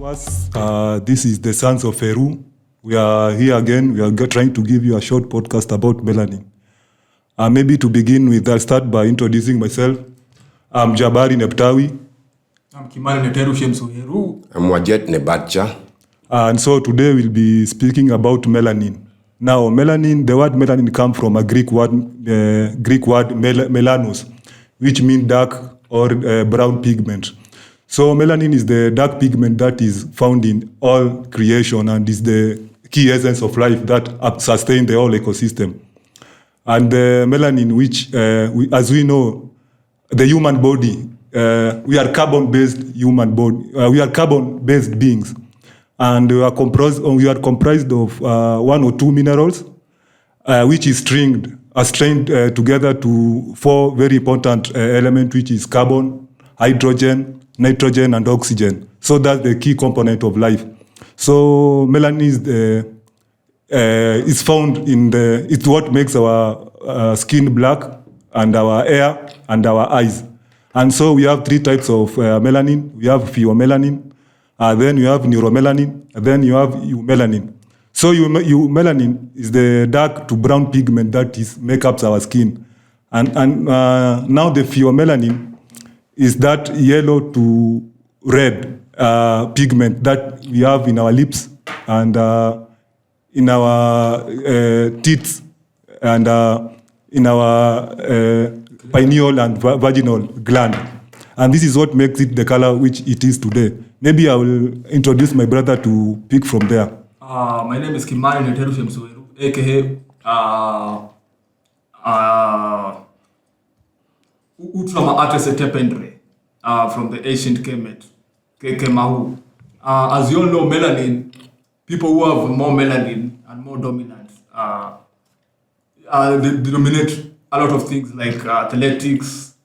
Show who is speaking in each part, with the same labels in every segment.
Speaker 1: us. This is the Sons of Eru. We are here again. We are trying to give you a short podcast about melanin. Maybe to begin with, I'll start by introducing myself. I'm Jabari Neptawi.
Speaker 2: I'm Kimani Neteru Shemsuheru.
Speaker 3: I'm Wajet Nebatcha.
Speaker 1: And so today we'll be speaking about melanin. Now, melanin, the word melanin comes from a Greek word melanos, which means dark or brown pigment. So melanin is the dark pigment that is found in all creation and is the key essence of life that sustains the whole ecosystem. And the melanin, which, as we know, the human body, we are carbon-based human body. We are carbon-based beings, and we are comprised of one or two minerals, which is strained together to four very important elements, which is carbon, hydrogen, nitrogen, and oxygen. So that's the key component of life. So melanin is found in it's what makes our skin black, and our hair, and our eyes. And so we have three types of melanin. We have pheomelanin, then you have neuromelanin, and then you have eumelanin. So eumelanin is the dark to brown pigment that makes up our skin. And now the pheomelanin is that yellow to red pigment that we have in our lips and in our teeth and in our pineal and vaginal gland. And this is what makes it the color which it is today. Maybe I will introduce my brother to pick from there.
Speaker 2: My name is Kimani Neteru Shemsuheru, aka Utrama Atese Tependre, from the ancient Kemet, Kemahu. As you all know, melanin, people who have more melanin and more dominant, they dominate a lot of things like athletics,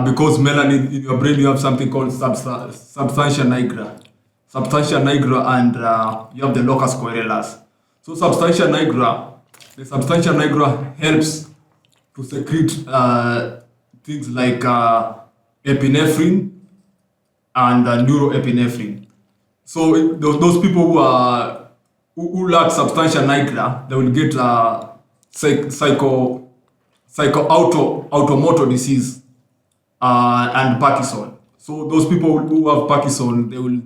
Speaker 2: because melanin in your brain you have something called substantia nigra. Substantia nigra, and you have the locus coeruleus. So the substantia nigra helps to secrete things like epinephrine and neuroepinephrine. So those people who lack substantia nigra, they will get automotor disease and Parkinson. So those people who have Parkinson, they will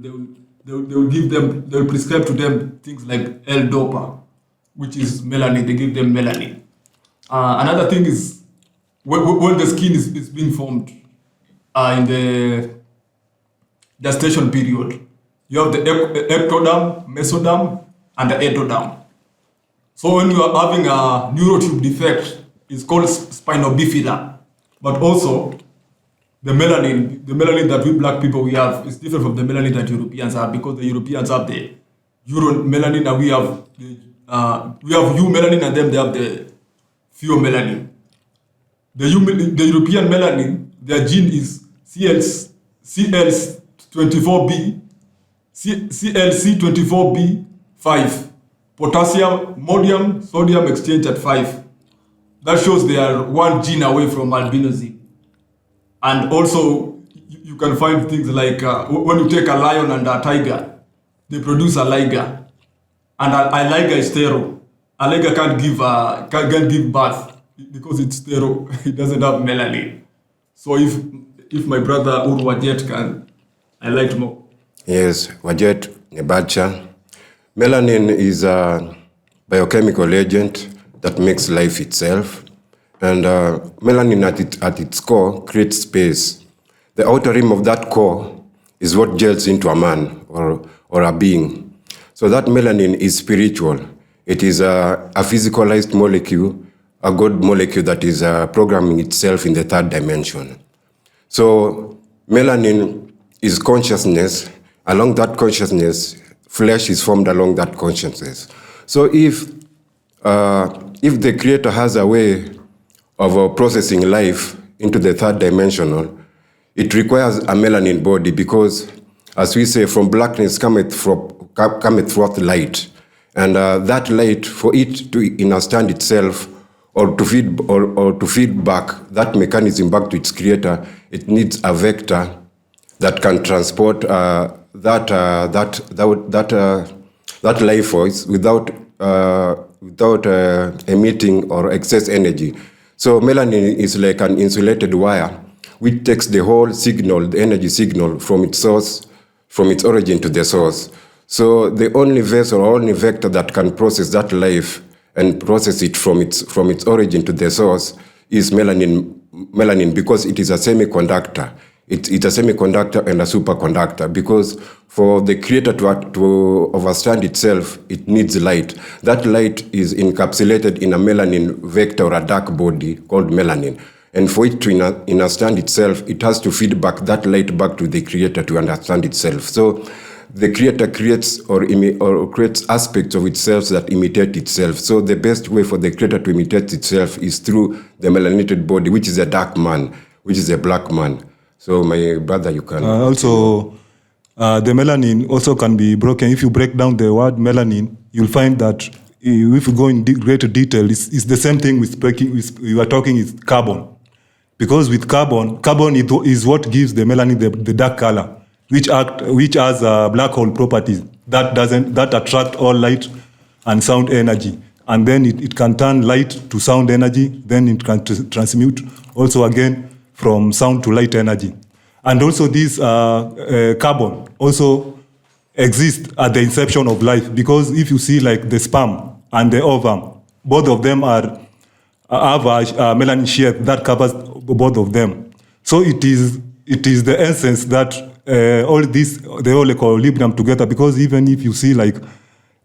Speaker 2: prescribe to them things like L-Dopa, which is melanin. They give them melanin. Another thing is when the skin is being formed in the gestation period, you have the ectoderm, mesoderm, and the endoderm. So when you are having a neurotube defect, it's called spinal bifida. But also, the melanin that we black people we have is different from the melanin that Europeans have, because the Europeans have the euromelanin and we have eumelanin, and then they have the pheomelanin. The European melanin, their gene is CLC24B5. Potassium, sodium, sodium exchange at 5. That shows they are one gene away from albinism. And also, you can find things like when you take a lion and a tiger, they produce a liger, and a liger is sterile. A liger can't give birth because it's sterile. It doesn't have melanin. So if my brother Wajet can, I like to know.
Speaker 3: Yes, Wajet Nebatcha. Melanin is a biochemical agent that makes life itself. And melanin at its core creates space. The outer rim of that core is what gels into a man or a being. So that melanin is spiritual. It is a physicalized molecule, a God molecule that is programming itself in the third dimension. So melanin is consciousness. Along that consciousness, flesh is formed along that consciousness. So if the Creator has a way of processing life into the third dimensional, it requires a melanin body, because, as we say, from blackness cometh forth light, and that light, for it to understand itself or to feed back that mechanism back to its creator, it needs a vector that can transport that life force without emitting or excess energy. So melanin is like an insulated wire which takes the whole signal, the energy signal from its source, from its origin to the source. So the only vessel or only vector that can process that life and process it from its origin to the source is melanin, because it is a semiconductor. It's a semiconductor and a superconductor, because for the creator to understand itself, it needs light. That light is encapsulated in a melanin vector or a dark body called melanin. And for it to understand itself, it has to feed back that light back to the creator to understand itself. So the creator creates or creates aspects of itself that imitate itself. So the best way for the creator to imitate itself is through the melanated body, which is a dark man, which is a black man. So my brother, you can...
Speaker 1: the melanin also can be broken. If you break down the word melanin, you'll find that if you go in greater detail, it's the same thing with breaking, we are talking is carbon. Because with carbon is what gives the melanin the dark color, which has black hole properties that attract all light and sound energy. And then it can turn light to sound energy, then it can transmute also again from sound to light energy. And also this carbon also exists at the inception of life, because if you see like the sperm and the ovum, both of them have a melanin sheath that covers both of them. So it is the essence that all this, the whole equilibrium together, because even if you see like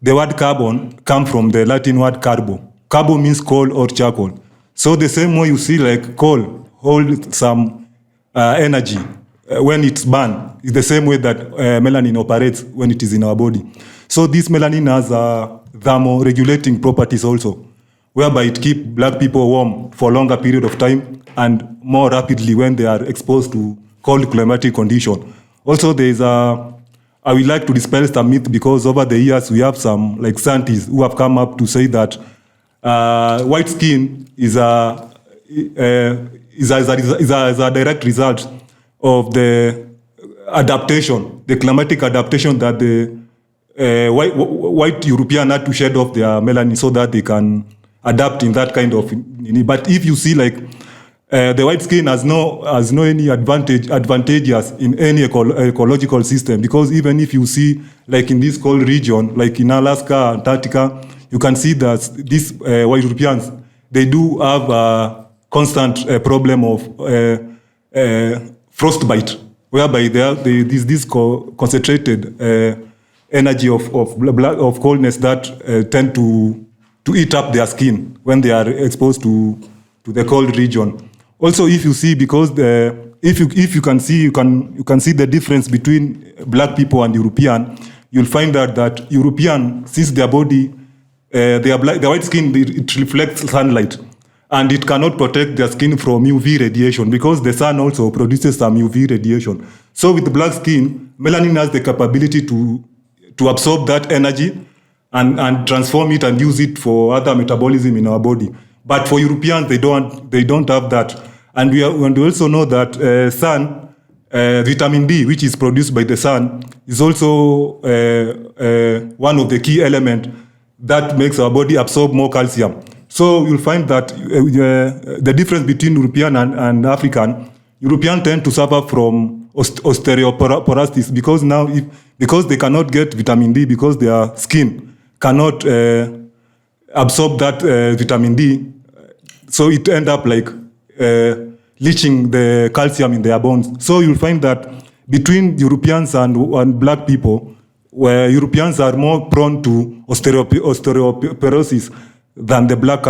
Speaker 1: the word carbon come from the Latin word carbo. Carbo means coal or charcoal. So the same way you see like coal hold some energy when it's burned, it's the same way that melanin operates when it is in our body. So this melanin has thermoregulating properties also, whereby it keeps black people warm for a longer period of time and more rapidly when they are exposed to cold climatic condition. Also, I would like to dispel some myth, because over the years we have some like scientists who have come up to say that white skin is a direct result of the adaptation, the climatic adaptation that the white European had to shed off their melanin so that they can adapt in that kind of. But if you see like the white skin has no any advantages in any ecological system, because even if you see like in this cold region, like in Alaska, Antarctica, you can see that these white Europeans, they do have a constant problem of frostbite, whereby this concentrated energy of coldness that tend to eat up their skin when they are exposed to the cold region. Also, if you see, because if you can see the difference between black people and European, you'll find that European, since their body, their white skin, it reflects sunlight, and it cannot protect their skin from UV radiation, because the sun also produces some UV radiation. So with black skin, melanin has the capability to absorb that energy and transform it and use it for other metabolism in our body. But for Europeans, they don't have that. And we also know that vitamin D, which is produced by the sun, is also one of the key elements that makes our body absorb more calcium. So you'll find that the difference between European and African, Europeans tend to suffer from osteoporosis, because they cannot get vitamin D, because their skin cannot absorb that vitamin D. So it ends up like leaching the calcium in their bones. So you'll find that between Europeans and black people, where Europeans are more prone to osteoporosis than their black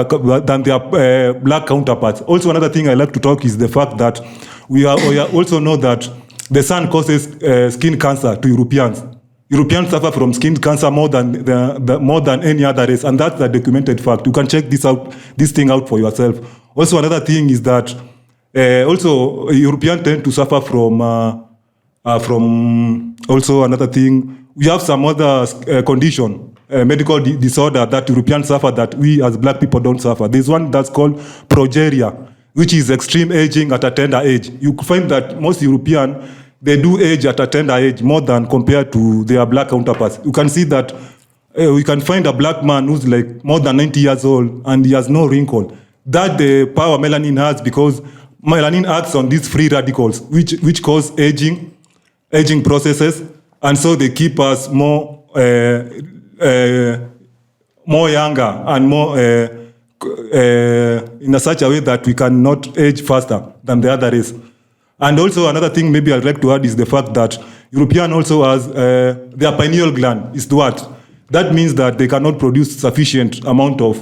Speaker 1: counterparts. Also, another thing I like to talk is the fact that we also know that the sun causes skin cancer to Europeans. Europeans suffer from skin cancer more than any other race, and that's a documented fact. You can check this thing out for yourself. Also, another thing is that also Europeans tend to suffer from also another thing. We have some other condition, medical disorder that Europeans suffer that we as black people don't suffer. There's one that's called progeria, which is extreme aging at a tender age. You find that most Europeans, they do age at a tender age more than compared to their black counterparts. You can see that we can find a black man who's like more than 90 years old and he has no wrinkle. That the power melanin has, because melanin acts on these free radicals, which cause aging processes, and so they keep us more younger and more in such a way that we cannot age faster than the other race. And also another thing maybe I'd like to add is the fact that European also has their pineal gland is what? That means that they cannot produce sufficient amount of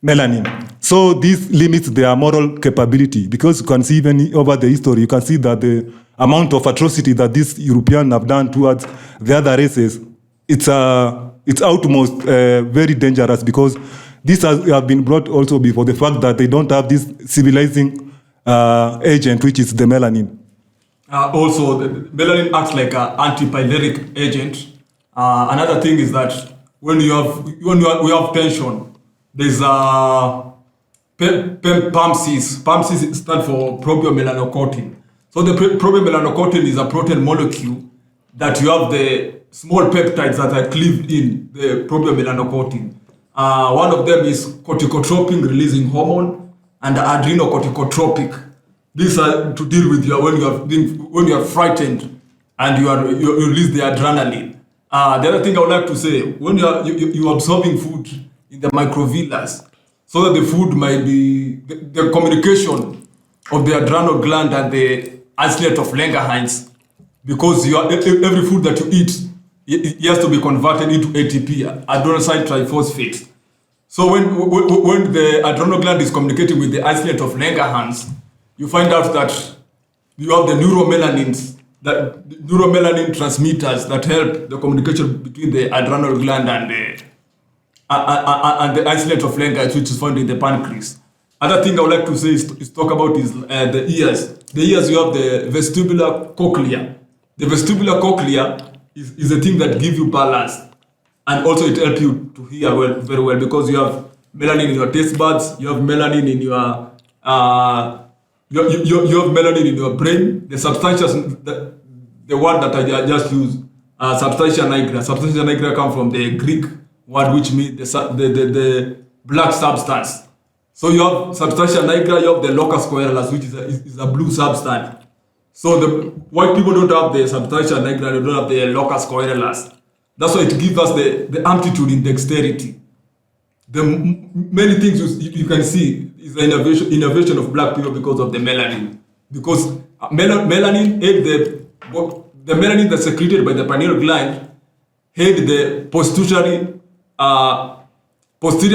Speaker 1: melanin. So this limits their moral capability, because you can see even over the history, you can see that the amount of atrocity that these Europeans have done towards the other races, it's utmost very dangerous, because this have been brought also before the fact that they don't have this civilizing agent, which is the melanin.
Speaker 2: Also, the melanin acts like an anti-pyloric agent. Another thing is that when we have tension, there's a PAMCs. PAMCs stand for propiomelaanocortin. So the propiomelaanocortin is a protein molecule that you have the small peptides that are cleaved in the propiomelaanocortin. One of them is corticotropin releasing hormone and adrenocorticotropic. These are to deal with when you are frightened and you release the adrenaline. The other thing I would like to say, when you are absorbing food in the microvillas, so that the food might be the communication of the adrenal gland and the isolate of Langerhans, because every food that you eat, it has to be converted into ATP, adenosine triphosphate. So when the adrenal gland is communicating with the isolate of Langerhans, you find out that you have the neuromelanin transmitters that help the communication between the adrenal gland and the isolate of Langerhans, which is found in the pancreas. Other thing I would like to say is talk about is the ears. The ears, you have the vestibular cochlea. The vestibular cochlea is the thing that gives you balance, and also it helps you to hear very well, because you have melanin in your taste buds, you have melanin in your you have melanin in your brain. The substances, the word that I just used, substantia nigra. Substantia nigra come from the Greek word which means the black substance. So you have substantia nigra, you have the locus coeruleus, which is a blue substance. So the white people don't have the substantia nigra, they don't have the locus coeruleus. That's why it gives us the amplitude in dexterity. The many things you can see is the innovation of black people because of the melanin. Because melanin aid the melanin that's secreted by the pineal gland aid the posterior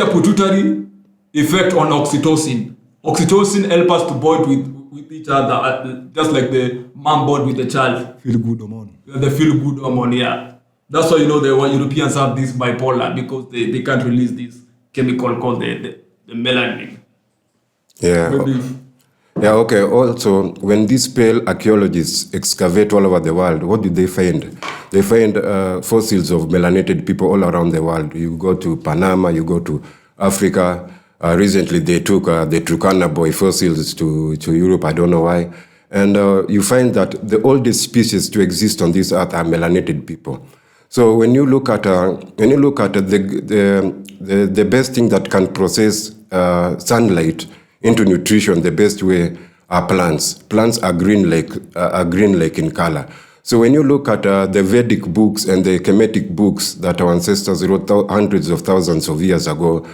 Speaker 2: pituitary effect on oxytocin. Oxytocin helps us to bond with each other, just like the mom bond with the child.
Speaker 1: Feel good hormone.
Speaker 2: The feel good hormone, yeah. That's why the Europeans have this bipolar, because they can't release this chemical called the melanin.
Speaker 3: Yeah.
Speaker 2: Maybe.
Speaker 3: Yeah, okay. Also, when these pale archaeologists excavate all over the world, what do they find? They find fossils of melanated people all around the world. You go to Panama, you go to Africa. Recently, they took the Turkana boy fossils to Europe. I don't know why. And you find that the oldest species to exist on this earth are melanated people. So when you look at the best thing that can process sunlight into nutrition, the best way are plants. Plants are green like in color. So when you look at the Vedic books and the Kemetic books that our ancestors wrote hundreds of thousands of years ago,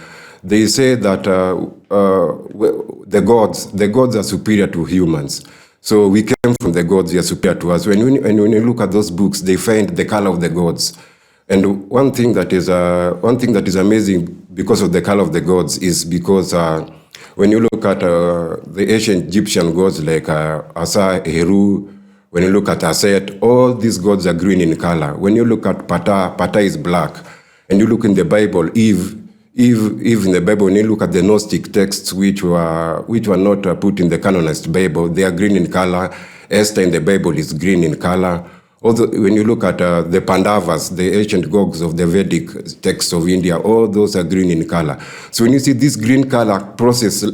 Speaker 3: they say that the gods are superior to humans. So we came from the gods, they are superior to us. When you look at those books, they find the color of the gods. And one thing that is amazing because of the color of the gods is because when you look at the ancient Egyptian gods like Asa, Heru, when you look at Aset, all these gods are green in color. When you look at Ptah is black. And you look in the Bible, Eve in the Bible, when you look at the Gnostic texts which were not put in the canonized Bible, they are green in color. Esther in the Bible is green in color. Although when you look at the Pandavas, the ancient gods of the Vedic texts of India, all those are green in color. So when you see this green color process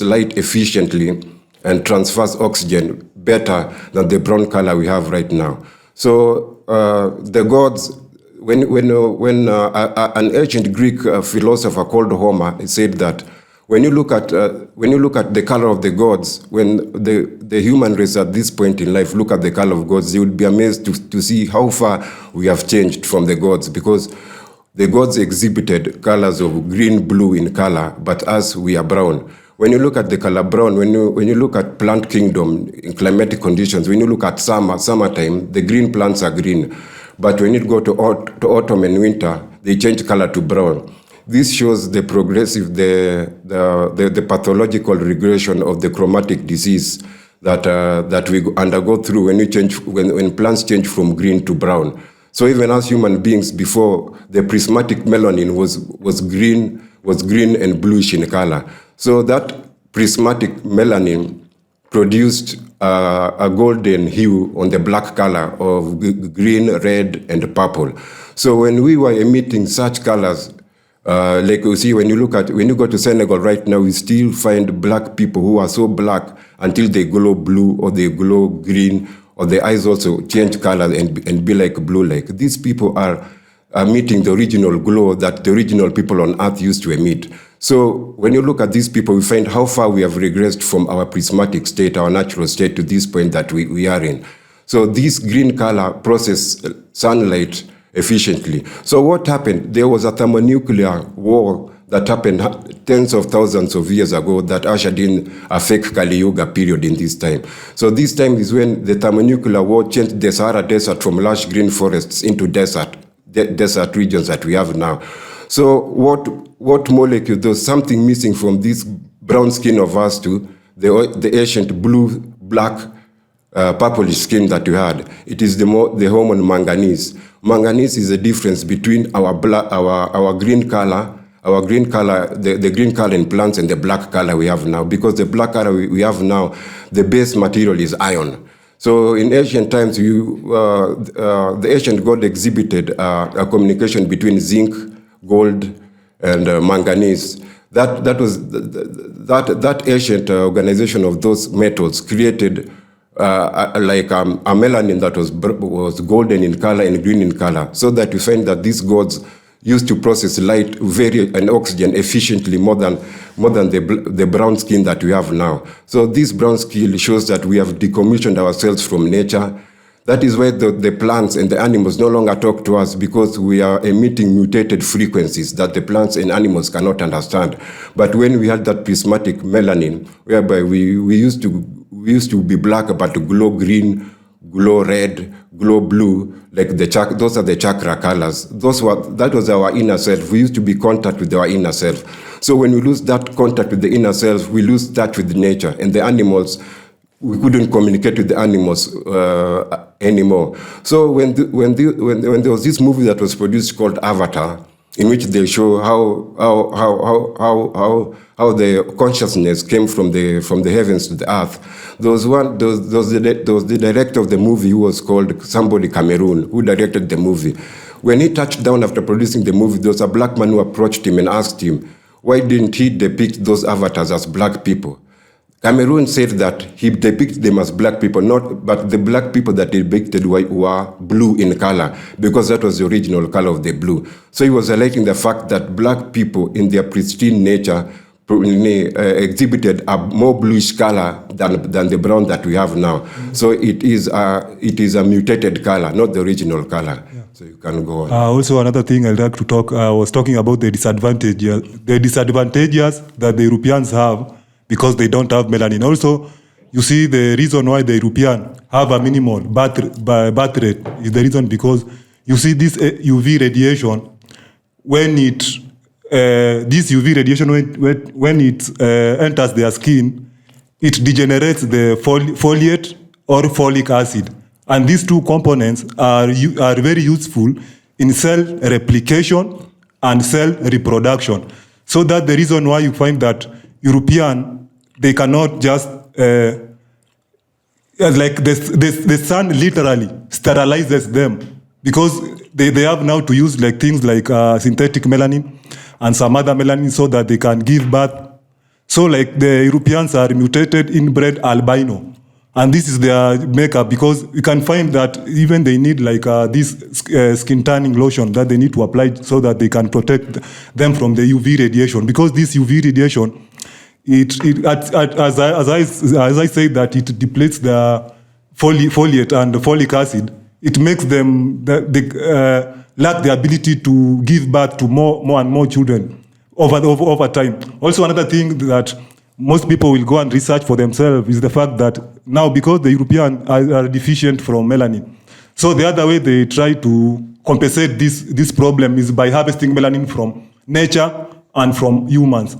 Speaker 3: light efficiently and transfers oxygen better than the brown color we have right now. So the gods, when an ancient Greek philosopher called Homer said that when you look at the color of the gods, when the human race at this point in life look at the color of gods, they will be amazed to see how far we have changed from the gods, because the gods exhibited colors of green, blue in color, but us, we are brown. When you look at the color brown, when you look at plant kingdom in climatic conditions, when you look at summertime, the green plants are green. But when you go to autumn and winter, they change color to brown. This shows the progressive, the pathological regression of the chromatic disease that we undergo through when plants change from green to brown. So even as human beings before, the prismatic melanin was green and bluish in color. So that prismatic melanin produced a golden hue on the black color of green, red, and purple. So when we were emitting such colors, like you see, when you go to Senegal right now, we still find black people who are so black until they glow blue or they glow green, or their eyes also change color and be like blue. Like these people are emitting the original glow that the original people on Earth used to emit. So when you look at these people, we find how far we have regressed from our prismatic state, our natural state, to this point that we are in. So this green color process sunlight efficiently. So what happened? There was a thermonuclear war that happened tens of thousands of years ago that ushered in a fake Kali Yuga period in this time. So this time is when the thermonuclear war changed the Sahara Desert from lush green forests into desert regions that we have now. So what molecule, there's something missing from this brown skin of us to the ancient blue, black, purplish skin that we had. It is the hormone manganese. Manganese is the difference between our green color, the green color in plants, and the black color we have now. Because the black color we have now, the base material is iron. So in ancient times, the ancient god exhibited a communication between zinc, gold, and manganese. That ancient organization of those metals created a melanin that was golden in color and green in color, so that you find that these gods used to process light and oxygen efficiently more than the brown skin that we have now. So this brown skin shows that we have decommissioned ourselves from nature. That is why the plants and the animals no longer talk to us, because we are emitting mutated frequencies that the plants and animals cannot understand. But when we had that prismatic melanin, whereby we used to be black but to glow green, glow red, glow blue, like those are the chakra colors. That was our inner self. We used to be in contact with our inner self. So when we lose that contact with the inner self, we lose touch with nature. And the animals, we couldn't communicate with the animals anymore. So when there was this movie that was produced called Avatar, in which they show how the consciousness came from the heavens to the earth. There was the director of the movie who was called somebody Cameroon, who directed the movie. When he touched down after producing the movie, there was a black man who approached him and asked him, why didn't he depict those avatars as black people? Cameroon said that he depicted them as black people, but the black people that he depicted were blue in color, because that was the original color of the blue. So he was highlighting the fact that black people in their pristine nature exhibited a more bluish color than the brown that we have now. So it is a mutated color, not the original color. Yeah. So you can go on.
Speaker 1: Also, another thing I'd like to talk, I was talking about the disadvantages that the Europeans have because they don't have melanin. Also, you see the reason why the European have a minimal birth rate is the reason because you see this UV radiation when it enters their skin, it degenerates the folate or folic acid, and these two components are very useful in cell replication and cell reproduction. So that's the reason why you find that European, they cannot just like the sun literally sterilizes them, because they have now to use like things like synthetic melanin and some other melanin so that they can give birth. So like the Europeans are mutated inbred albino. And this is their makeup, because you can find that even they need like this skin tanning lotion that they need to apply so that they can protect them from the UV radiation. Because this UV radiation, as I say that it depletes the foliate and the folic acid. It makes them lack the ability to give birth to more and more children over time. Also, another thing that most people will go and research for themselves is the fact that now, because the Europeans are deficient from melanin, so the other way they try to compensate this problem is by harvesting melanin from nature and from humans.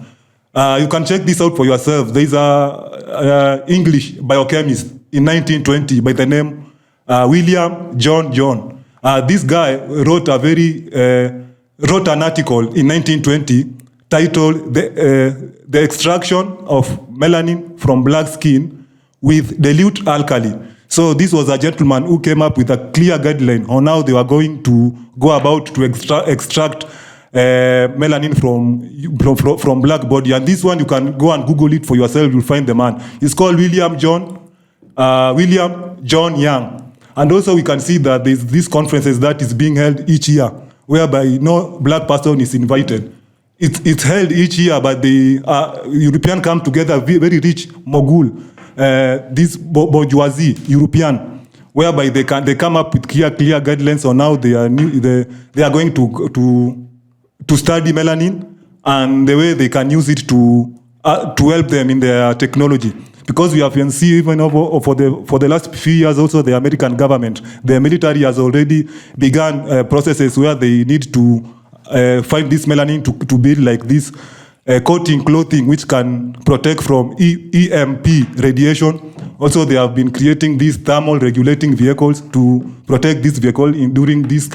Speaker 1: You can check this out for yourself. There is a English biochemist in 1920 by the name William John. This guy wrote an article in 1920 titled The Extraction of Melanin from Black Skin with Dilute Alkali. So this was a gentleman who came up with a clear guideline on how they were going to go about to extract melanin from black body. And this one, you can go and Google it for yourself. You'll find the man. He's called William John Young. And also we can see that there's these conferences that is being held each year, whereby no black person is invited. It's held each year, but the European come together, very rich mogul, this bourgeoisie European, whereby they come up with clear guidelines on how they are going to study melanin and the way they can use it to help them in their technology. Because we have seen even for the last few years also, the American government, the military has already begun processes where they need to find this melanin to build like this clothing which can protect from EMP radiation. Also, they have been creating these thermal regulating vehicles to protect this vehicle during this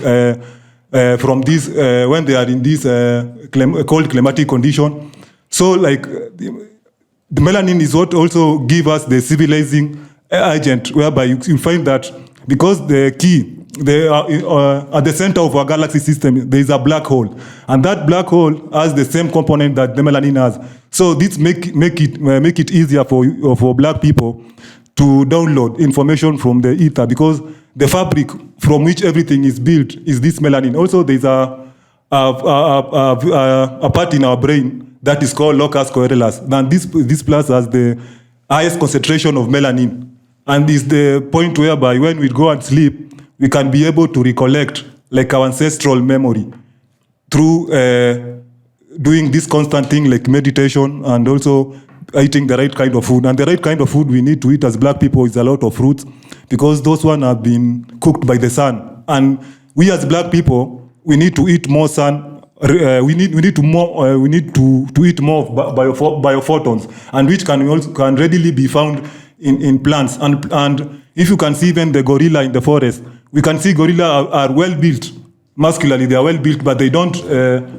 Speaker 1: from this when they are in this cold climatic condition. So like the melanin is what also give us the civilizing agent, whereby you find that because at the center of our galaxy system, there is a black hole. And that black hole has the same component that the melanin has. So this make it easier for black people to download information from the ether, because the fabric from which everything is built is this melanin. Also, there is a part in our brain that is called locus coeruleus. And this place has the highest concentration of melanin, and is the point whereby when we go and sleep, we can be able to recollect like our ancestral memory through doing this constant thing like meditation, and also eating the right kind of food. And the right kind of food we need to eat as black people is a lot of fruits, because those ones have been cooked by the sun. And we as black people, we need to eat more sun. We need to eat more of biophotons, and which can readily be found in plants. And if you can see even the gorilla in the forest, we can see gorilla are well built. Muscularly, they are well built, but they don't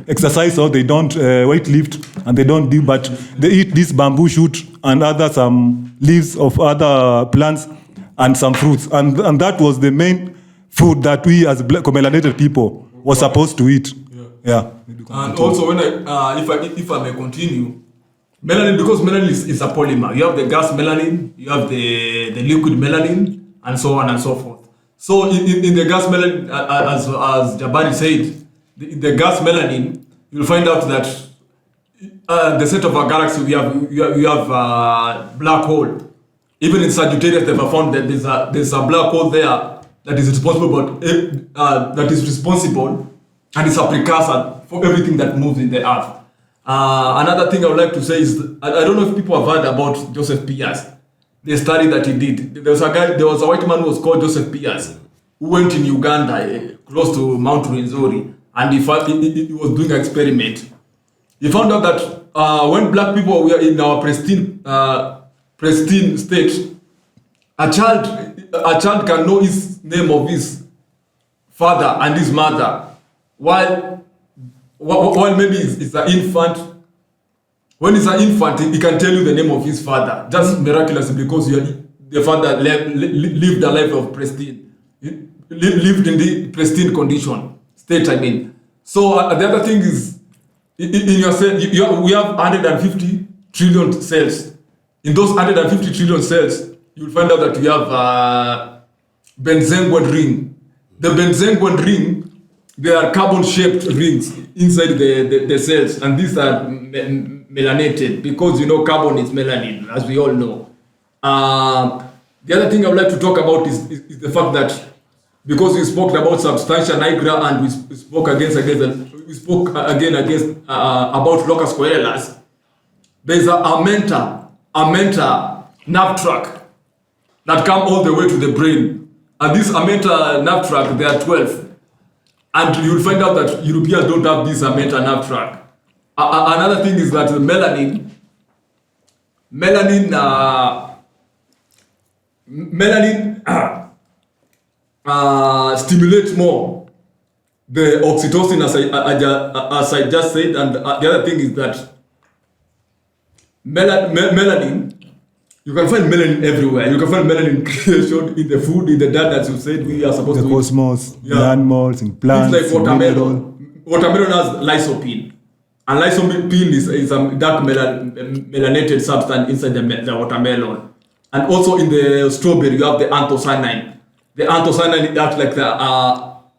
Speaker 1: exercise, or they don't weight lift, and they don't do. But they eat this bamboo shoot and some leaves of other plants and some fruits, and that was the main food that we as black melanated people were supposed to eat. Yeah.
Speaker 2: And also, when if I may continue, melanin, because melanin is a polymer. You have the gas melanin, you have the liquid melanin, and so on and so forth. So in the gas melanin, as Jabari said, the gas melanin, you'll find out that the center of our galaxy, we have black hole. Even in Sagittarius, they have found that there's a black hole there that is responsible, and it's a precursor for everything that moves in the earth. Another thing I would like to say is, I don't know if people have heard about Joseph Pierce, the study that he did. There was a white man who was called Joseph Pierce, who went in Uganda, close to Mount Rwenzori, and he was doing an experiment. He found out that when black people were in our pristine state, a child can know his name of his father and his mother, while maybe it's an infant. When it's an infant, he can tell you the name of his father, just miraculously, because the father lived a life of pristine, lived in the pristine state, I mean. So the other thing is, in your cell, we have 150 trillion cells. In those 150 trillion cells, you'll find out that you have benzenguan ring. The benzenguan ring, they are carbon-shaped rings inside the cells, and these are melanated because carbon is melanin, as we all know. The other thing I would like to talk about is the fact that because we spoke about substantia nigra and we spoke again about locus coeruleus, there is a mental nerve tract that come all the way to the brain, and this mental nerve tract, there are 12. And you'll find out that Europeans don't have this mental nerve tract. Another thing is that the melanin stimulates more the oxytocin, as I just said. And the other thing is that melanin, you can find melanin everywhere. You can find melanin creation in the food, in the diet, as you said, we are supposed to
Speaker 1: The
Speaker 2: eat.
Speaker 1: cosmos, the animals, in plants.
Speaker 2: It's like
Speaker 1: in
Speaker 2: watermelon.
Speaker 1: mineral.
Speaker 2: Watermelon has lycopene. And lycopene is a dark melanated substance inside the watermelon. And also in the strawberry, you have the anthocyanin. The anthocyanin acts like the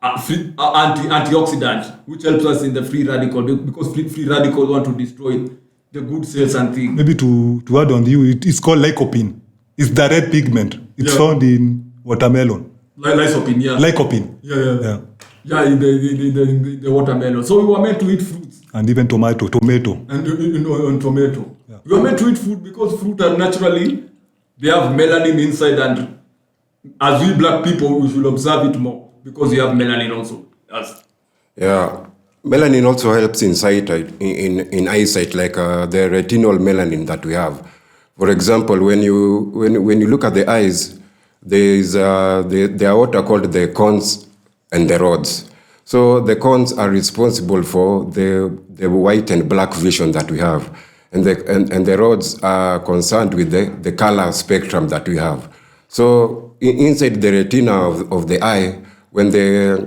Speaker 2: antioxidant, which helps us in the free radical, because free radicals want to destroy the good cells and things.
Speaker 1: Maybe to add on you, it's called lycopene. It's the red pigment. It's found in watermelon.
Speaker 2: Lycopene, yeah.
Speaker 1: Lycopene.
Speaker 2: Yeah. Yeah, in the watermelon. So we were meant to eat fruits.
Speaker 1: And even tomato.
Speaker 2: And tomato.
Speaker 1: Yeah.
Speaker 2: We were meant to eat fruit because fruit are naturally, they have melanin inside, and as we black people, we should observe it more because we have melanin also. Yes.
Speaker 3: Yeah, melanin also helps in sight, in eyesight, like the retinal melanin that we have. For example, when you look at the eyes, there are what are called the cones and the rods. So the cones are responsible for the white and black vision that we have, and the rods are concerned with the color spectrum that we have. So inside the retina of the eye, when the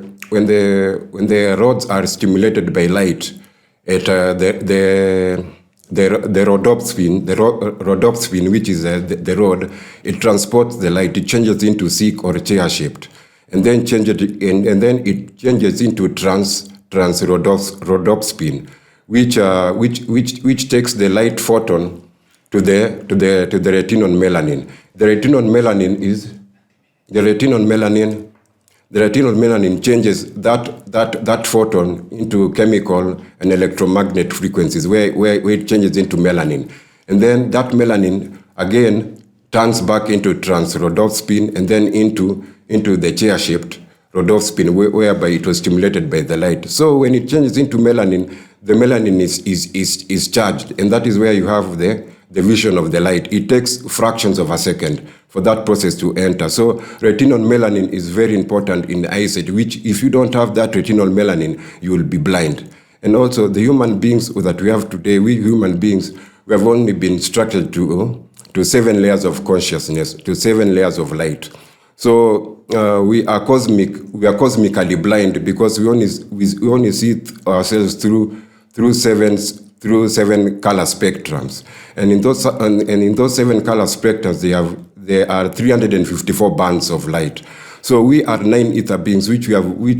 Speaker 3: rods are stimulated by light, the rhodopsin, which is the rod, it transports the light. It changes into sick or chair shaped, and then it changes into trans rhodopsin, which takes the light photon to the retinal melanin. The retinal melanin changes that photon into chemical and electromagnetic frequencies, where it changes into melanin. And then that melanin again turns back into transrhodopsin and then into the chair-shaped rhodopsin, whereby it was stimulated by the light. So when it changes into melanin, the melanin is charged, and that is where you have the vision of the light. It takes fractions of a second for that process to enter. So retinal melanin is very important in eyesight, which if you don't have that retinal melanin, you will be blind. And also the human beings that we have today, we human beings, we have only been structured to 7 layers of consciousness, to 7 layers of light. So we are cosmically blind because we only see ourselves through 7 color spectrums, and in those 7 color spectrums, there are 354 bands of light. So we are 9 ether beings, which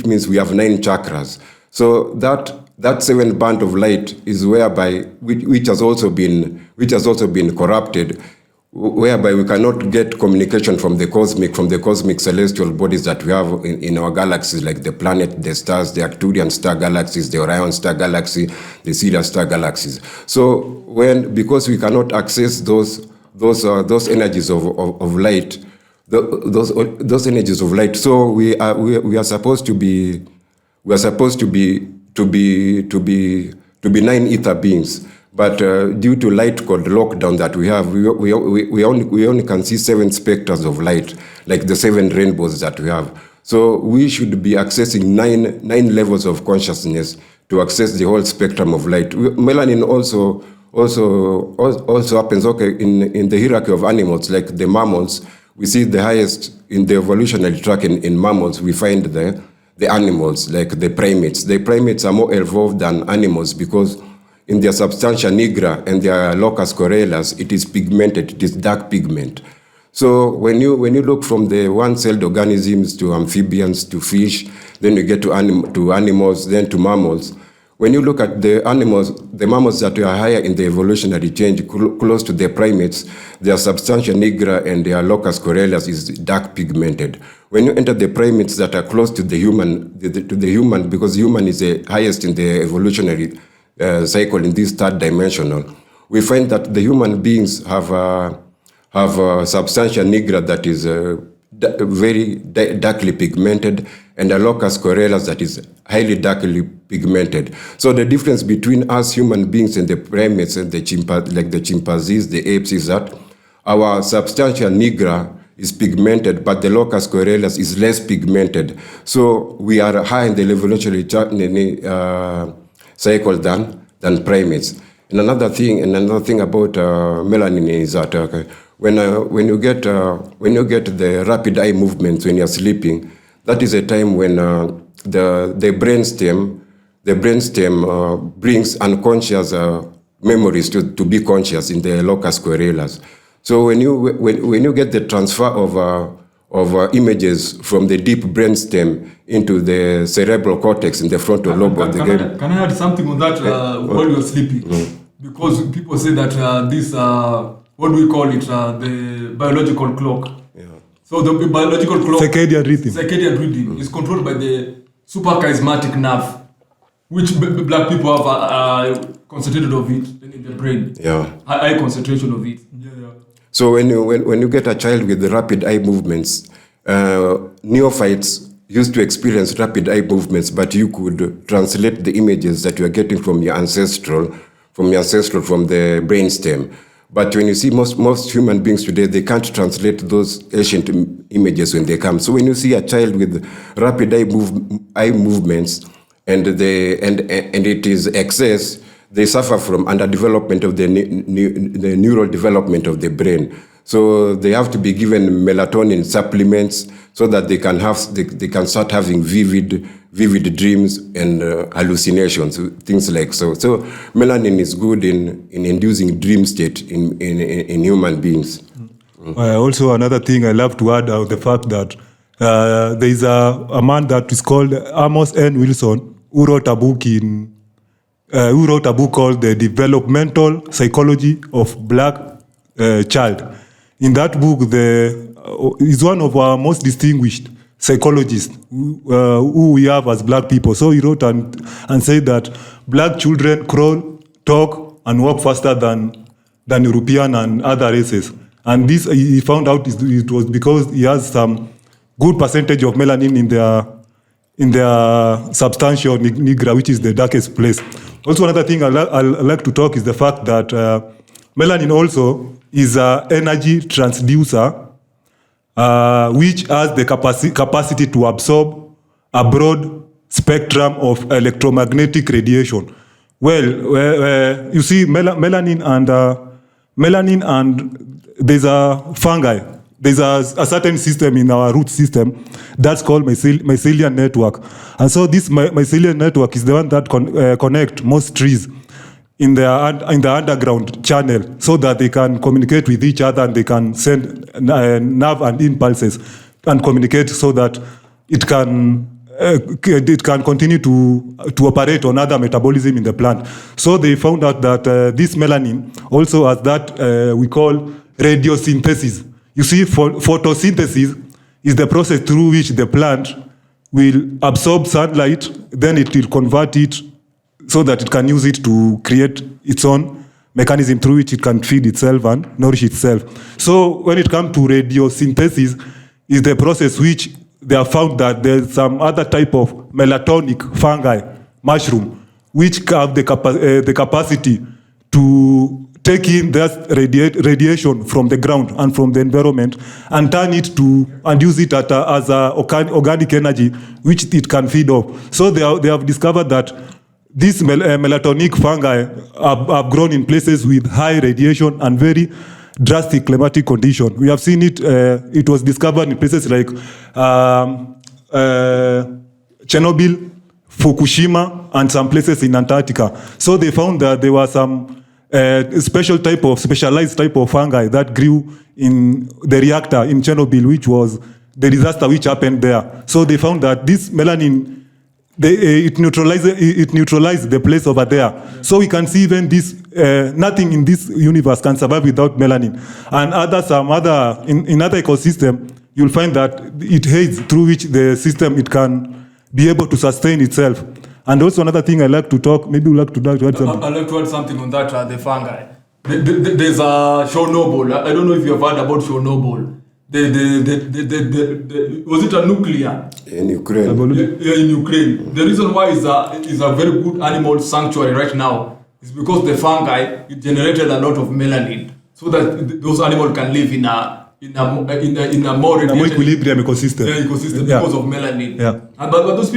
Speaker 3: means we have 9 chakras. So that 7 band of light is which has also been corrupted, whereby we cannot get communication from the cosmic celestial bodies that we have in our galaxies, like the planet, the stars, the Arcturian star galaxies, the Orion star galaxy, the Sirius star galaxies. So because we cannot access those energies of light, those energies of light, so we are supposed to be 9 ether beings. But due to light code lockdown that we have, we only can see 7 spectrums of light, like the 7 rainbows that we have. So we should be accessing 9 levels of consciousness to access the whole spectrum of light. Melanin also happens in the hierarchy of animals, like the mammals. We see the highest in the evolutionary track in mammals. We find the animals, like the primates. The primates are more evolved than animals because in their substantia nigra and their locus coeruleus, it is pigmented, it is dark pigment. So when you look from the one-celled organisms to amphibians to fish, then you get to animals, then to mammals. When you look at the mammals that are higher in the evolutionary change, close to the primates, their substantia nigra and their locus coeruleus is dark pigmented. When you enter the primates that are close to the human, because human is the highest in the evolutionary cycle in this third dimensional, we find that the human beings have substantia nigra that is very darkly pigmented, and a locus coeruleus that is highly darkly pigmented. So the difference between us human beings and the primates and the chimpanzees, the apes, is that our substantia nigra is pigmented, but the locus coeruleus is less pigmented. So we are high in the evolutionary cycle than primates. And another thing about melanin is that when you get the rapid eye movements when you're sleeping, that is a time when the brainstem brings unconscious memories to be conscious in the locus coeruleus. So when you get the transfer of images from the deep brainstem into the cerebral cortex in the frontal lobe of the brain.
Speaker 2: Can I add something on that while you're sleeping? Because people say that this, what do we call it, the biological clock.
Speaker 3: Yeah.
Speaker 2: So the biological clock,
Speaker 1: circadian rhythm
Speaker 2: is controlled by the suprachiasmatic nerve, which black people have concentrated of it in the brain.
Speaker 3: Yeah.
Speaker 2: High concentration of it. Yeah.
Speaker 3: So when you get a child with the rapid eye movements, neophytes used to experience rapid eye movements, but you could translate the images that you are getting from the brainstem. But when you see most human beings today, they can't translate those ancient images when they come. So when you see a child with rapid eye movements and it is excess, they suffer from underdevelopment of the neural development of the brain. So they have to be given melatonin supplements so that they can start having vivid dreams and hallucinations, things like so. So melanin is good in inducing dream state in human beings.
Speaker 1: Also, another thing I love to add out the fact that there is a man that is called Amos N. Wilson who wrote a book called The Developmental Psychology of Black Child. In that book, he's one of our most distinguished psychologists who we have as black people. So he wrote and said that black children crawl, talk, and walk faster than European and other races. And this he found out it was because he has some good percentage of melanin in their substantia nigra, which is the darkest place. Also, another thing I like to talk is the fact that melanin also is an energy transducer, which has the capacity to absorb a broad spectrum of electromagnetic radiation. Well, you see, melanin and there's a fungi. There's a certain system in our root system that's called mycelial network. And so this mycelial network is the one that connect most trees in the underground channel so that they can communicate with each other and they can send nerve and impulses and communicate so that it can continue to operate on other metabolism in the plant. So they found out that this melanin also has that we call radiosynthesis. You see, photosynthesis is the process through which the plant will absorb sunlight, then it will convert it so that it can use it to create its own mechanism through which it can feed itself and nourish itself. So when it comes to radiosynthesis, is the process which they have found that there's some other type of melatonic fungi, mushroom, which have the capacity to take in that radiation from the ground and from the environment and turn it to and use it as a organic energy which it can feed off. So they have discovered that these melatonic fungi have grown in places with high radiation and very drastic climatic condition. We have seen it. It was discovered in places like Chernobyl, Fukushima, and some places in Antarctica. So they found that there were some specialized type of fungi that grew in the reactor in Chernobyl, which was the disaster which happened there. So they found that this melanin, it neutralized the place over there. So we can see even this, nothing in this universe can survive without melanin. And in other ecosystem, you'll find that it aids through which the system, it can be able to sustain itself. And also another thing I like to talk, maybe we like to add something.
Speaker 2: I'd like to add something on that, the fungi. There's a Chernobyl. I don't know if you have heard about Chernobyl. Was it a nuclear?
Speaker 3: In Ukraine.
Speaker 2: In Ukraine. The reason why is a very good animal sanctuary right now is because the fungi, it generated a lot of melanin, so that those animals can live in a more
Speaker 1: equilibrium ecosystem.
Speaker 2: Because of melanin.
Speaker 1: Yeah.
Speaker 2: But those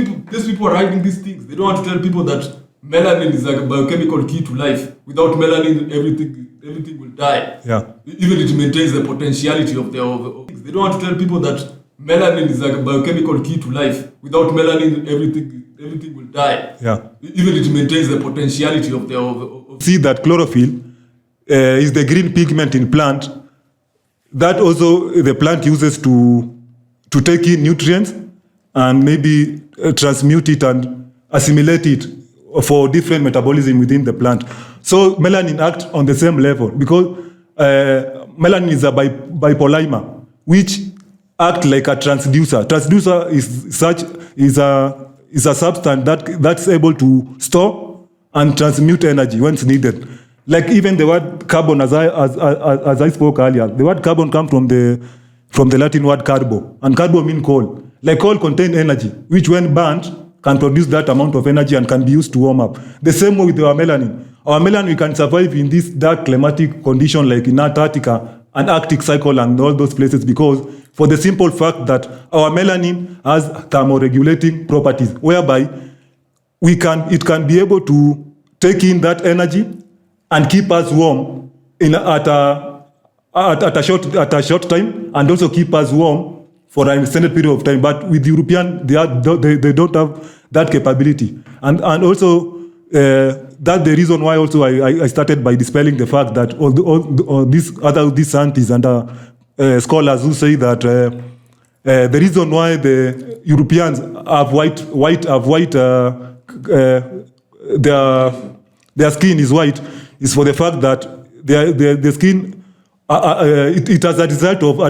Speaker 2: people are hiding these things. They don't want to tell people that melanin is like a biochemical key to life. Without melanin, everything will die.
Speaker 1: Yeah.
Speaker 2: Even it maintains the potentiality of they don't want to tell people that melanin is like a biochemical key to life. Without melanin, everything will die.
Speaker 1: Yeah.
Speaker 2: Even it maintains the potentiality of
Speaker 1: See that chlorophyll is the green pigment in plant that also the plant uses to take in nutrients and maybe transmute it and assimilate it for different metabolism within the plant. So melanin acts on the same level because melanin is a bipolymer which act like a transducer. Transducer is a substance that's able to store and transmute energy when it's needed. Like even the word carbon, as I spoke earlier, the word carbon comes from the Latin word carbo, and carbo means coal. Like coal contains energy, which when burnt can produce that amount of energy and can be used to warm up. The same way with our melanin. Our melanin, we can survive in this dark climatic condition like in Antarctica and Arctic cycle and all those places because for the simple fact that our melanin has thermoregulating properties, whereby it can be able to take in that energy and keep us warm at a short time, and also keep us warm for an extended period of time. But with European, they don't have that capability, and also that's the reason why also I started by dispelling the fact that all these scientists and scholars who say that the reason why the Europeans have their skin is white is for the fact that their skin it as a result of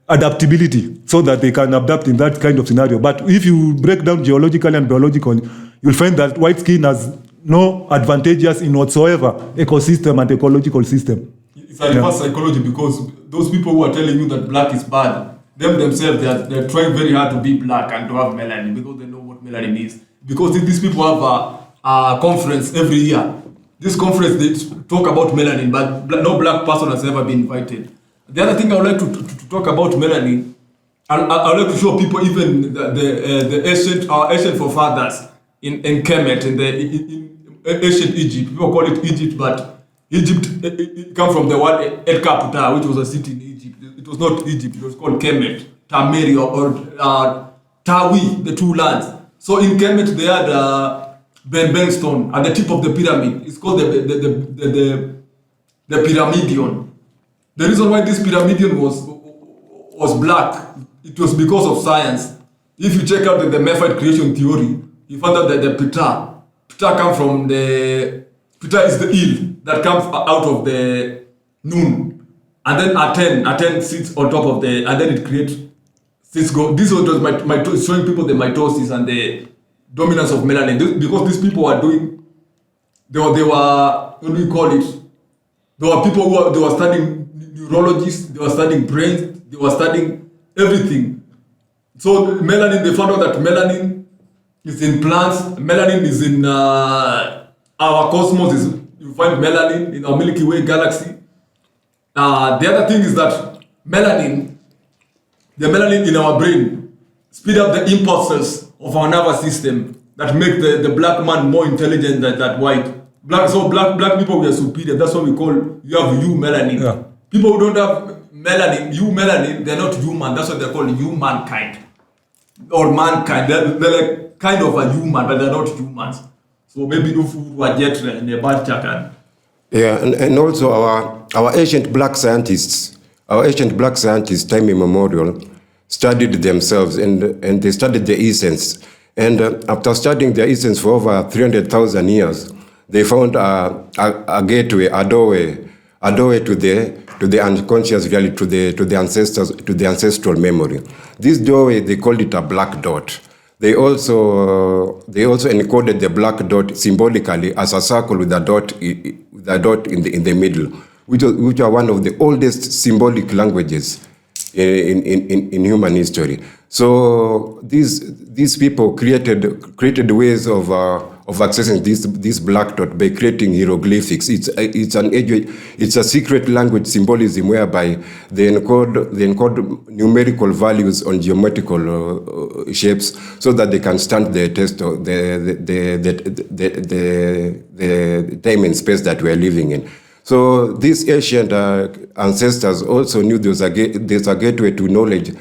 Speaker 1: adaptability, so that they can adapt in that kind of scenario. But if you break down geologically and biologically, you'll find that white skin has no advantages in whatsoever ecosystem and ecological system.
Speaker 2: It's a reverse psychology, because those people who are telling you that black is bad, themselves, they're trying very hard to be black and to have melanin because they know what melanin is. Because these people have a conference every year. This conference, they talk about melanin, but no black person has ever been invited. The other thing I would like to talk about melanin, I would like to show people even the ancient forefathers in Kemet, in ancient Egypt. People call it Egypt, but Egypt, it comes from the word El Capital, which was a city in Egypt. It was not Egypt, it was called Kemet, Tameri, or Tawi, the two lands. So in Kemet, they had Ben stone at the tip of the pyramid. It's called the pyramidion. The reason why this pyramidion was black, it was because of science. If you check out the Mephite creation theory, you find out that the Ptah comes from Ptah is the eel that comes out of the noon, and then Aten sits on top of and then it creates this was showing people the mitosis and the dominance of melanin. Because these people are they were what do you call it? There were people they were studying neurologists, they were studying brains, they were studying everything. So melanin, they found out that melanin is in plants, melanin is in our cosmos. You find melanin in our Milky Way galaxy. The other thing is that the melanin in our brain speed up the impulses of our nervous system that make the black man more intelligent than that white. Black people, we are superior. That's what we call, you have melanin.
Speaker 1: Yeah.
Speaker 2: People who don't have melanin, they're not human. That's what they're called, humankind. Or mankind. They're like kind of a human, but they're not humans. So maybe if we were jet in a bad can.
Speaker 3: Yeah, and also our ancient black scientists, time immemorial, studied themselves and they studied the essence. And after studying the essence for over 300,000 years, they found a gateway, a doorway to the unconscious reality, to the ancestors, to the ancestral memory. This doorway, they called it a black dot. They also encoded the black dot symbolically as a circle with a dot in the middle, which are one of the oldest symbolic languages in human history. So these people created ways of accessing this black dot by creating hieroglyphics. It's a secret language symbolism whereby they encode numerical values on geometrical shapes so that they can stand the test of the time and space that we are living in. So these ancient ancestors also knew there's a gateway to knowledge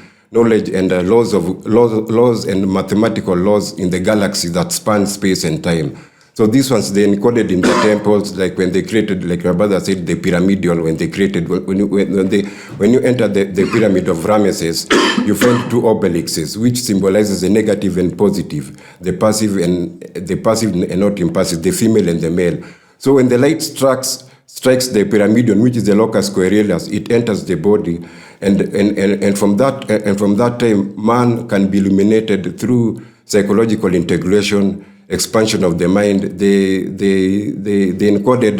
Speaker 3: and laws and mathematical laws in the galaxy that span space and time. So these ones they encoded in the temples, like when they created, like my brother said, the pyramidal. When they created, when you enter the pyramid of Ramesses, you find two obelisks, which symbolizes the negative and positive, the passive and not impassive, the female and the male. So when the light strikes the pyramidon, which is the locus coeruleus, it enters the body, and from that time, man can be illuminated through psychological integration, expansion of the mind. They encoded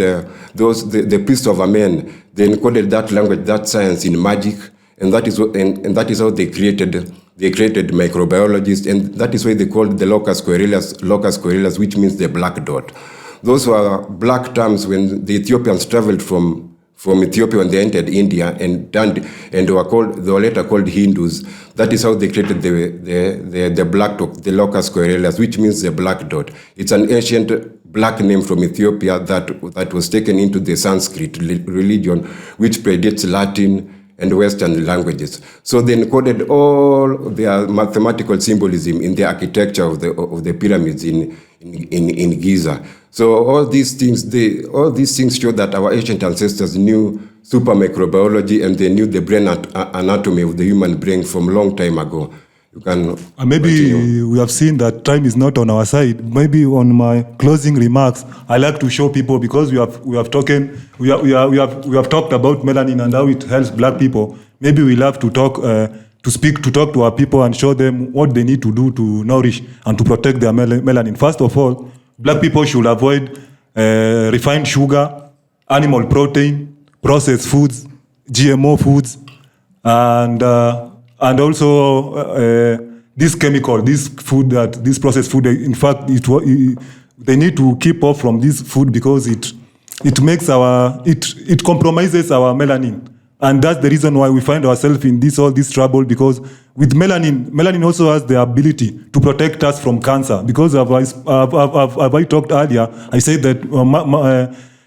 Speaker 3: the priests of Amen. They encoded that language, that science in magic, and that is how they created microbiologists, and that is why they called the locus coeruleus, which means the black dot. Those were black terms when the Ethiopians traveled from Ethiopia when they entered India and they were later called Hindus. That is how they created the black dot, the locus coeruleus, which means the black dot. It's an ancient black name from Ethiopia that was taken into the Sanskrit religion, which predates Latin and Western languages. So they encoded all their mathematical symbolism in the architecture of the pyramids in Giza. So all these things show that our ancient ancestors knew super microbiology and they knew the brain anatomy of the human brain from a long time ago. You can
Speaker 1: maybe
Speaker 3: continue.
Speaker 1: we have seen that time is not on our side. Maybe on my closing remarks, I like to show people, because we have talked about melanin and how it helps black people. Maybe we love to talk to our people and show them what they need to do to nourish and to protect their melanin. First of all, black people should avoid refined sugar, animal protein, processed foods, GMO foods, and also this processed food. In fact, they need to keep off from this food because it compromises our melanin. And that's the reason why we find ourselves in all this trouble, because with melanin also has the ability to protect us from cancer. Because I talked earlier, I said that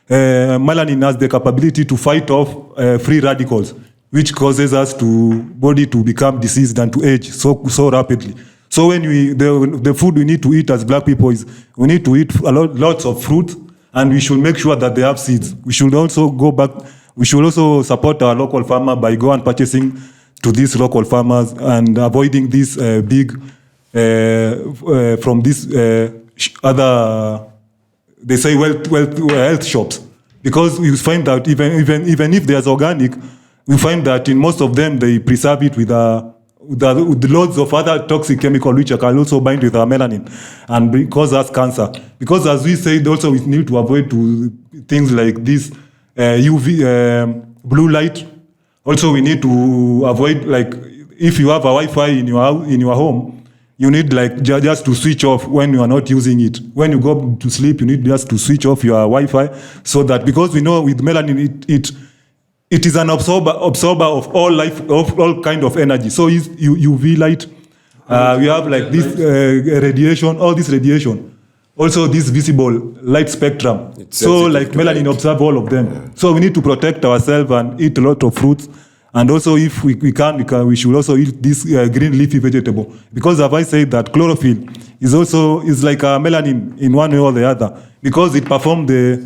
Speaker 1: melanin has the capability to fight off free radicals, which causes us body to become diseased and to age so rapidly. So when the food we need to eat as black people is, we need to eat lots of fruit, and we should make sure that they have seeds. We should also support our local farmer by going and purchasing to these local farmers and avoiding this big from this other, they say health shops, because you find that even if there's organic, we find that in most of them they preserve it with loads of other toxic chemicals which can also bind with our melanin and cause us cancer. Because as we said, also we need to avoid things like this UV blue light. Also, we need to avoid, like, if you have a Wi-Fi in your home, you need just to switch off when you are not using it. When you go to sleep, you need just to switch off your Wi-Fi, so that, because we know with melanin it is an absorber of all life, of all kind of energy. So UV light, we have like this radiation, all this radiation. Also this visible light spectrum. So like melanin absorb all of them. Yeah. So we need to protect ourselves and eat a lot of fruits And also, if we can, we should also eat this green leafy vegetable, because have I said that chlorophyll is like a melanin in one way or the other, because it performs the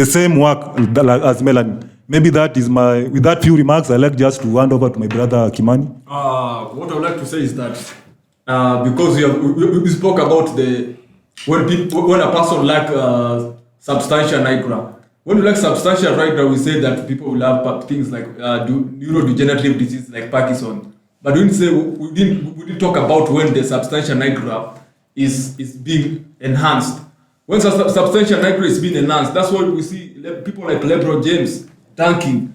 Speaker 1: same work as melanin. Maybe that is with that few remarks, I like just to hand over to my brother Kimani.
Speaker 2: What I would like to say is that because we spoke about when a person lack substantia nigra. When we lack substantia nigra, we say that people will have things like neurodegenerative disease like Parkinson. But we didn't talk about when the substantia nigra is being enhanced. When substantia nigra is being enhanced, that's why we see people like LeBron James dunking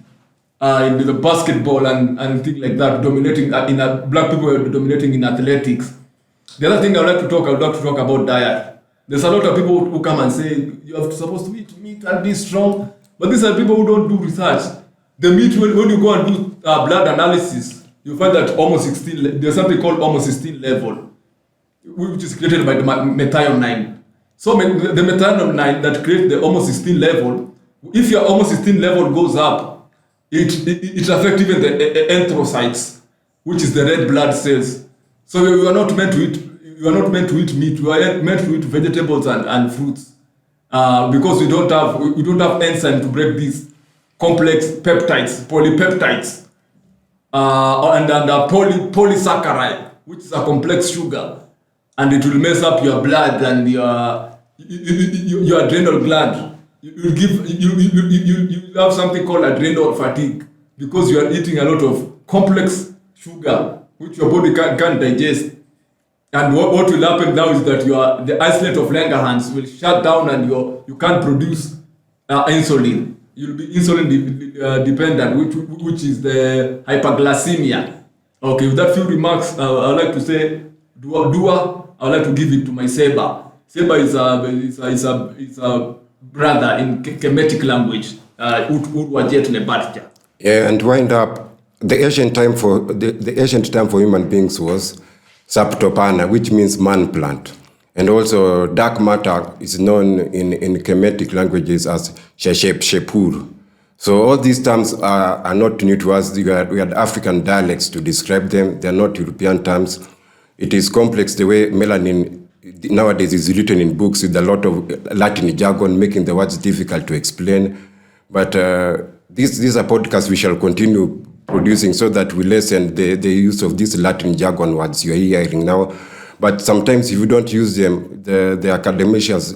Speaker 2: in the basketball and things like that, dominating black people are dominating in athletics. The other thing I would like to talk about diet. There's a lot of people who come and say you are supposed to eat meat and be strong, but these are people who don't do research. The meat, when you go and do blood analysis, you find that there's something called homocysteine level, which is created by the methionine. So the methionine that creates the homocysteine level, if your homocysteine level goes up, it affects even the erythrocytes, which is the red blood cells. So you are not meant to eat meat. You are meant to eat vegetables and fruits, because we don't have enzyme to break these complex peptides, polypeptides, and polysaccharide, which is a complex sugar, and it will mess up your blood and your adrenal gland. You have something called adrenal fatigue, because you are eating a lot of complex sugar which your body can't digest. And what will happen now is that the isolate of Langerhans will shut down and you can't produce insulin. You'll be insulin dependent, which is the hyperglycemia. Okay, with that few remarks, I'd like to say, I'd like to give it to my Seba. Seba is a brother in Kemetic language.
Speaker 3: Yeah, and wind up. The ancient time for human beings was Saptopana, which means man plant. And also dark matter is known in Kemetic languages as Shepur. So all these terms are not new to us. We had African dialects to describe them. They are not European terms. It is complex the way melanin nowadays is written in books with a lot of Latin jargon, making the words difficult to explain. But these are podcasts we shall continue producing so that we lessen the use of these Latin jargon words you are hearing now. But sometimes if you don't use them, the academicians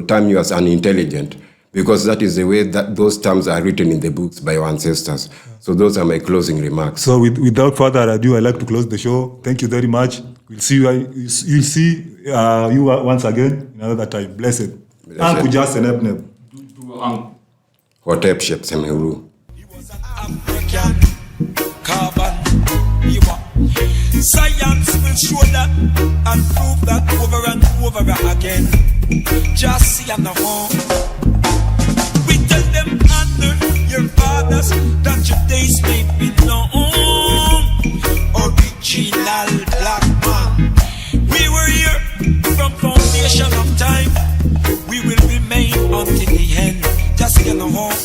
Speaker 3: term you as unintelligent, because that is the way that those terms are written in the books by our ancestors. So those are my closing remarks.
Speaker 1: So without further ado, I'd like to close the show. Thank you very much. We'll see you once again another time. Blessed. Uncle Justin Ebneb.
Speaker 3: Hotep Shep Semehuru.
Speaker 4: Carbon, science will show that and prove that over and over again. Just see on the home. We tell them under your fathers that your days may be long. Original black man. We were here from foundation of time. We will remain until the end. Just see on the home.